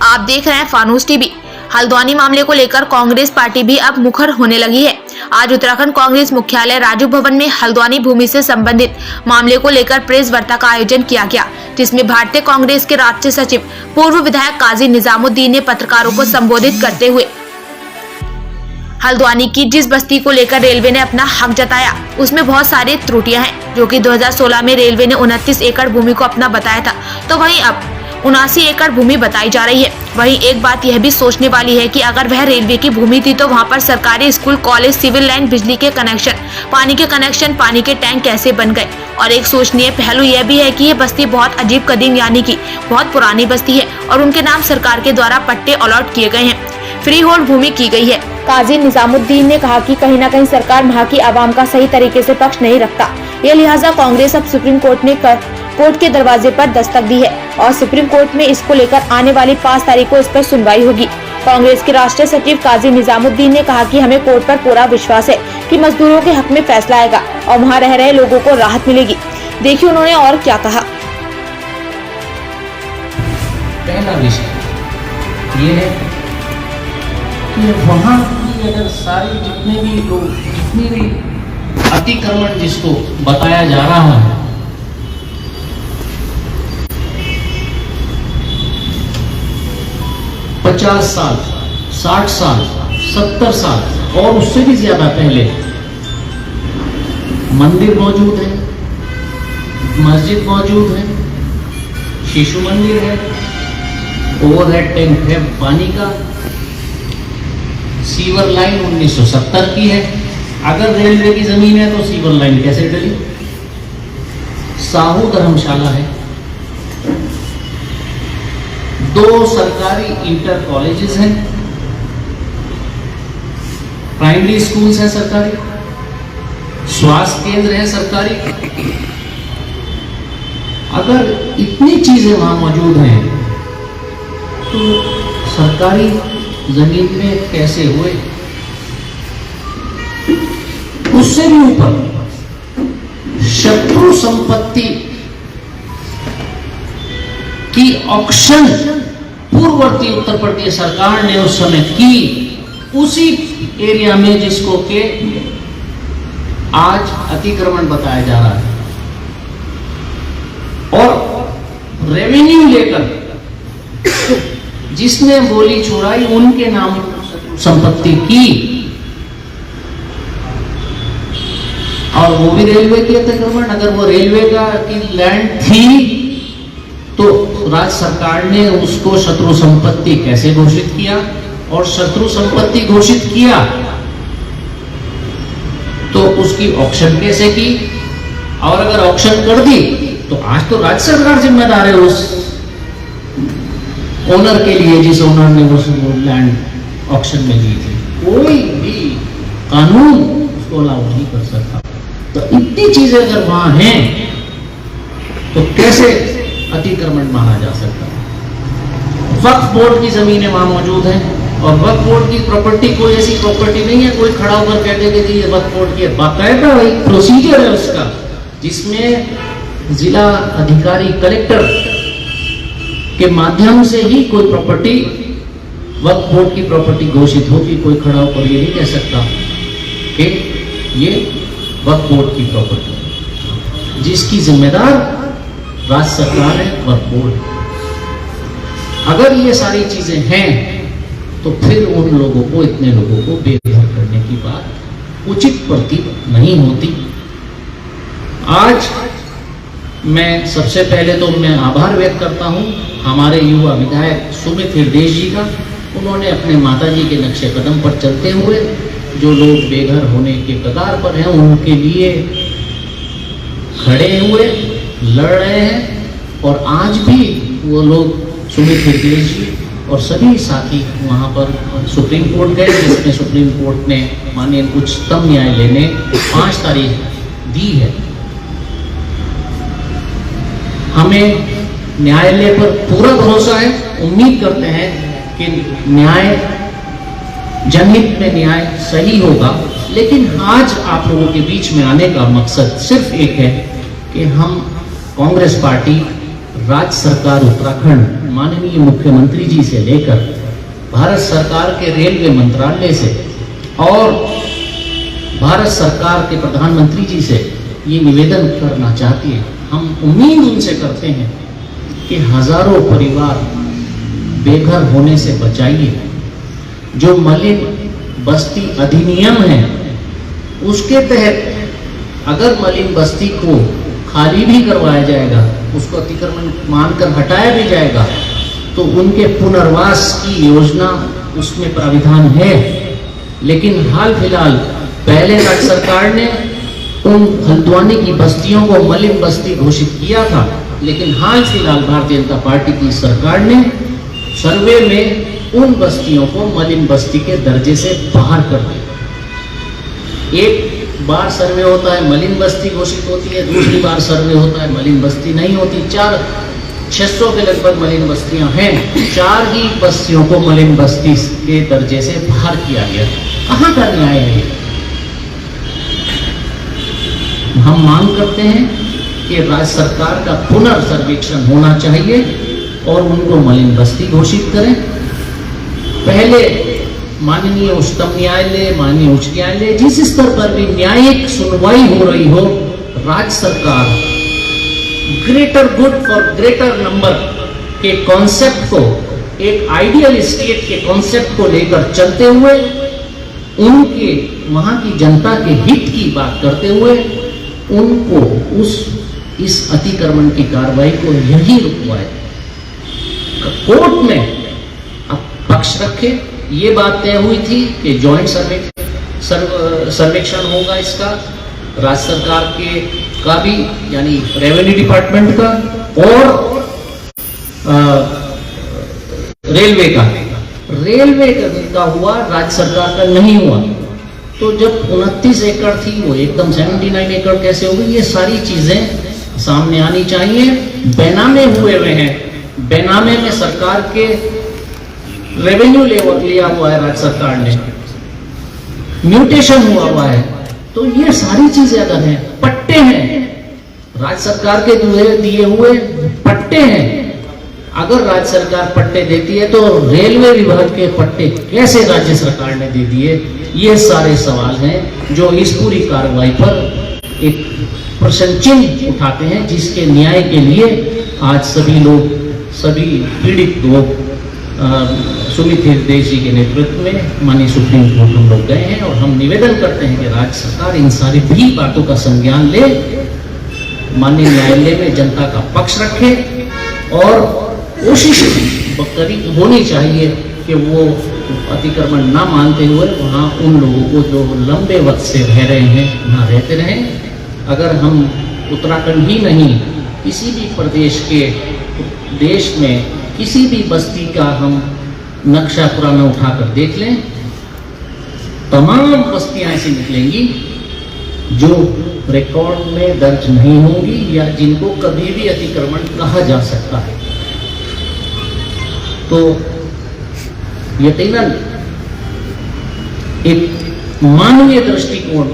आप देख रहे हैं फानूस टीवी। हल्द्वानी मामले को लेकर कांग्रेस पार्टी भी अब मुखर होने लगी है। आज उत्तराखंड कांग्रेस मुख्यालय राजू भवन में हल्द्वानी भूमि से संबंधित मामले को लेकर प्रेस वार्ता का आयोजन किया गया, जिसमें भारतीय कांग्रेस के राष्ट्रीय सचिव पूर्व विधायक काजी निजामुद्दीन ने पत्रकारों को संबोधित करते हुए हल्द्वानी की जिस बस्ती को लेकर रेलवे ने अपना हक जताया उसमें बहुत सारी त्रुटियां हैं, जो कि 2016 में रेलवे ने 29 एकड़ भूमि को अपना बताया था, तो वहीं अब 79 एकड़ भूमि बताई जा रही है। वहीं एक बात यह भी सोचने वाली है कि अगर वह रेलवे की भूमि थी तो वहां पर सरकारी स्कूल, कॉलेज, सिविल लाइन, बिजली के कनेक्शन, पानी के टैंक कैसे बन गए। और एक सोचनीय पहलू यह भी है कि ये बस्ती बहुत अजीब कदीम यानी कि बहुत पुरानी बस्ती है और उनके नाम सरकार के द्वारा पट्टे अलॉट किए गए हैं, फ्री होल्ड भूमि की गई है। काजी निजामुद्दीन ने कहा कि कहीं न कहीं सरकार वहाँ की आवाम का सही तरीके से पक्ष नहीं रखता। ये लिहाजा कांग्रेस अब सुप्रीम कोर्ट में कोर्ट के दरवाजे पर दस्तक दी है और सुप्रीम कोर्ट में इसको लेकर आने वाली 5 तारीख को इस पर सुनवाई होगी। कांग्रेस के राष्ट्रीय सचिव काजी निजामुद्दीन ने कहा कि हमें कोर्ट पर पूरा विश्वास है कि मजदूरों के हक में फैसला आएगा और वहाँ रह रहे लोगों को राहत मिलेगी। देखिए उन्होंने और क्या कहा। पहला विषय ये है कि वहाँ की अगर सारी जितने भी अतिक्रमण जिसको बताया जा रहा है, पचास साल, 60 साल, 70 साल और उससे भी ज्यादा पहले मंदिर मौजूद है, मस्जिद मौजूद है, शिशु मंदिर है, ओवरहेड टैंक है पानी का, सीवर लाइन 1970 की है। अगर रेलवे की जमीन है तो सीवर लाइन कैसे डली? साहू धर्मशाला है, 2 सरकारी इंटर कॉलेजेस हैं, प्राइमरी स्कूल्स हैं सरकारी, स्वास्थ्य केंद्र है सरकारी। अगर इतनी चीजें वहां मौजूद हैं तो सरकारी जमीन में कैसे हुए? उससे भी ऊपर शत्रु संपत्ति की ऑक्शन पूर्ववर्ती उत्तर प्रदेश सरकार ने उस समय की, उसी एरिया में जिसको के आज अतिक्रमण बताया जा रहा है, और रेवेन्यू लेकर जिसने बोली छोड़ाई उनके नाम संपत्ति की, और वो भी रेलवे की अतिक्रमण। अगर वो रेलवे का की लैंड थी तो राज्य सरकार ने उसको शत्रु संपत्ति कैसे घोषित किया? और शत्रु संपत्ति घोषित किया तो उसकी ऑक्शन कैसे की? और अगर ऑक्शन कर दी तो आज तो राज्य सरकार जिम्मेदार है उस ओनर के लिए, जिस ओनर ने वो लैंड ऑक्शन में दी थी। कोई भी कानून उसको अलाउ नहीं कर सकता। तो इतनी चीजें अगर वहां हैं तो कैसे अतिक्रमण माना जा सकता है? वक्फ बोर्ड की जमीनें वहां मौजूद हैं और वक्फ बोर्ड की प्रॉपर्टी कोई ऐसी प्रॉपर्टी नहीं है कोई खड़ा होकर कह देगा कि ये वक्फ बोर्ड की, बाकायदा एक प्रोसीजर है उसका, जिसमें जिला अधिकारी कलेक्टर के माध्यम से ही कोई प्रॉपर्टी वक्फ बोर्ड की प्रॉपर्टी घोषित होगी। कोई खड़ा होकर ये नहीं कह सकता कि ये वक्फ बोर्ड की प्रॉपर्टी, जिसकी जिम्मेदार राज्य सरकार है, वक्फ बोर्ड। अगर ये सारी चीजें हैं तो फिर उन लोगों को, इतने लोगों को बेघर करने की बात उचित प्रतीत नहीं होती। आज मैं सबसे पहले तो मैं आभार व्यक्त करता हूं हमारे युवा विधायक सुमित हृदय जी का। उन्होंने अपने माताजी के नक्शे कदम पर चलते हुए जो लोग बेघर होने के कगार पर हैं उनके लिए खड़े हुए, लड़ रहे हैं। और आज भी वो लोग, सुमित हृदय जी और सभी साथी वहाँ पर सुप्रीम कोर्ट गए, जिसमें सुप्रीम कोर्ट ने माननीय उच्चतम न्यायालय ने 5 तारीख दी है। हमें न्यायालय पर पूरा भरोसा है, उम्मीद करते हैं कि न्याय, जनहित में न्याय सही होगा। लेकिन आज आप लोगों के बीच में आने का मकसद सिर्फ एक है कि हम कांग्रेस पार्टी, राज्य सरकार उत्तराखंड माननीय मुख्यमंत्री जी से लेकर भारत सरकार के रेलवे मंत्रालय से और भारत सरकार के प्रधानमंत्री जी से ये निवेदन करना चाहती है। हम उम्मीद उनसे करते हैं कि हजारों परिवार बेघर होने से बचाइए। जो मलिन बस्ती अधिनियम है उसके तहत अगर मलिन बस्ती को खाली भी करवाया जाएगा, उसको अतिक्रमण मानकर हटाया भी जाएगा, तो उनके पुनर्वास की योजना उसमें प्राविधान है। लेकिन हाल फिलहाल पहले राज्य सरकार ने उन हल्द्वानी की बस्तियों को मलिन बस्ती घोषित किया था, लेकिन हाल फिलहाल भारतीय जनता पार्टी की सरकार ने सर्वे में उन बस्तियों को मलिन बस्ती के दर्जे से बाहर कर दिया। एक बार सर्वे होता है मलिन बस्ती घोषित होती है, दूसरी बार सर्वे होता है मलिन बस्ती नहीं होती। 600 के लगभग मलिन बस्तियां हैं, 4 ही बस्तियों को मलिन बस्ती के दर्जे से बाहर किया गया। कहां का न्याय है? हम मांग करते हैं कि राज्य सरकार का पुनर्सर्वेक्षण होना चाहिए और उनको मलिन बस्ती घोषित करें। पहले माननीय उच्चतम न्यायालय, माननीय उच्च न्यायालय, जिस स्तर पर भी न्यायिक सुनवाई हो रही हो, राज्य सरकार greater good for greater number के कॉन्सेप्ट को, एक आइडियल स्टेट के कॉन्सेप्ट को लेकर चलते हुए उनके वहां की जनता के हित की बात करते हुए उनको इस अतिक्रमण की कार्रवाई को यही रुकवाए, कोर्ट में अब पक्ष रखे। ये बात तय हुई थी कि जॉइंट सर्वेक्षण होगा इसका, राज्य सरकार का भी यानी रेवेन्यू डिपार्टमेंट का और रेलवे का हुआ, राज्य सरकार का नहीं हुआ। तो जब 29 एकड़ थी वो एकदम 79 एकड़ कैसे हो गई? ये सारी चीजें सामने आनी चाहिए। बेनामे हुए हैं, बेनामे में सरकार के रेवेन्यू लिया हुआ है राज्य सरकार ने, म्यूटेशन हुआ है। तो ये सारी चीजें अगर हैं, पट्टे हैं, राज्य सरकार के दिए हुए पट्टे हैं, अगर राज्य सरकार पट्टे देती है तो रेलवे विभाग के पट्टे कैसे राज्य सरकार ने दे दिए? ये सारे सवाल हैं जो इस पूरी कार्रवाई पर एक प्रश्न चिन्ह उठाते हैं, जिसके न्याय के लिए आज सभी पीड़ित लोग सुमित हृदय जी के नेतृत्व में माननीय सुप्रीम कोर्ट हम लोग गए हैं और हम निवेदन करते हैं कि राज्य सरकार इन सारी भी बातों का संज्ञान ले, माननीय न्यायालय में जनता का पक्ष रखे और कोशिश होनी चाहिए कि वो अतिक्रमण ना मानते हुए वहाँ उन लोगों को जो लंबे वक्त से रह रहे हैं वहाँ रहते रहें। अगर हम उत्तराखंड ही नहीं, किसी भी प्रदेश के देश में किसी भी बस्ती का हम नक्शा पुराना उठाकर देख लें, तमाम बस्तियां ऐसी निकलेंगी जो रिकॉर्ड में दर्ज नहीं होंगी या जिनको कभी भी अतिक्रमण कहा जा सकता है। तो यकीनन एक मानवीय दृष्टिकोण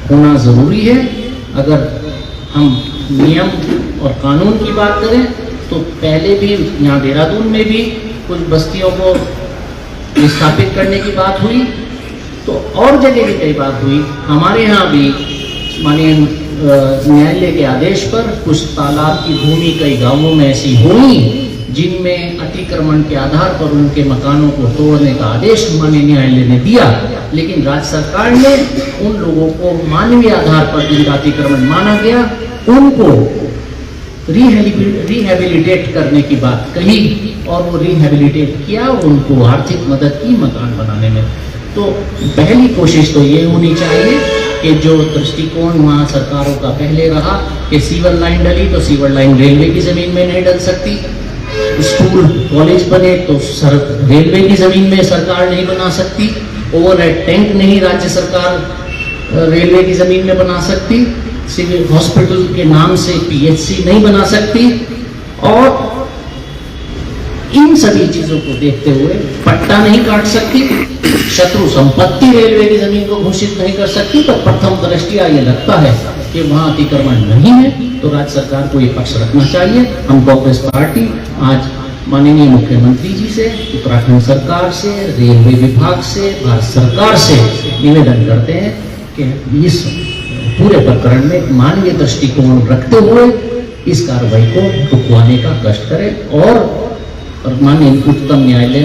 होना जरूरी है। अगर हम नियम और कानून की बात करें तो पहले भी यहाँ देहरादून में भी कुछ बस्तियों को स्थापित करने की बात हुई, तो और जगह भी कई बात हुई। हमारे यहाँ भी माननीय न्यायालय के आदेश पर कुछ तालाब की भूमि कई गांवों में ऐसी हुई जिनमें अतिक्रमण के आधार पर उनके मकानों को तोड़ने का आदेश माननीय न्यायालय ने दिया, लेकिन राज्य सरकार ने उन लोगों को मानवीय आधार पर जिनका अतिक्रमण माना गया उनको रिहेबिलिटेट करने की बात कही और वो रिहेबिलिटेट किया और उनको आर्थिक मदद की मकान बनाने में। तो पहली कोशिश तो ये होनी चाहिए कि जो दृष्टिकोण वहाँ सरकारों का पहले रहा कि सीवर लाइन डली तो सीवर लाइन रेलवे की जमीन में नहीं डल सकती, स्कूल कॉलेज बने तो रेलवे की जमीन में सरकार नहीं बना सकती, ओवरहेड टैंक नहीं राज्य सरकार रेलवे की जमीन में बना सकती, सिविल हॉस्पिटल के नाम से पीएचसी नहीं बना सकती, और इन सभी चीजों को देखते हुए पट्टा नहीं काट सकती, शत्रु संपत्ति रेलवे की जमीन को घोषित नहीं कर सकती। तो प्रथम दृष्टिया ये लगता है कि वहां अतिक्रमण नहीं है, तो राज्य सरकार को ये पक्ष रखना चाहिए। हम कांग्रेस पार्टी आज माननीय मुख्यमंत्री जी से, उत्तराखंड सरकार से, रेलवे विभाग से, भारत सरकार से निवेदन करते हैं कि इस पूरे प्रकरण में मानवीय दृष्टिकोण रखते हुए इस कार्रवाई को रुकवाने का कष्ट करें और माननीय उच्चतम न्यायालय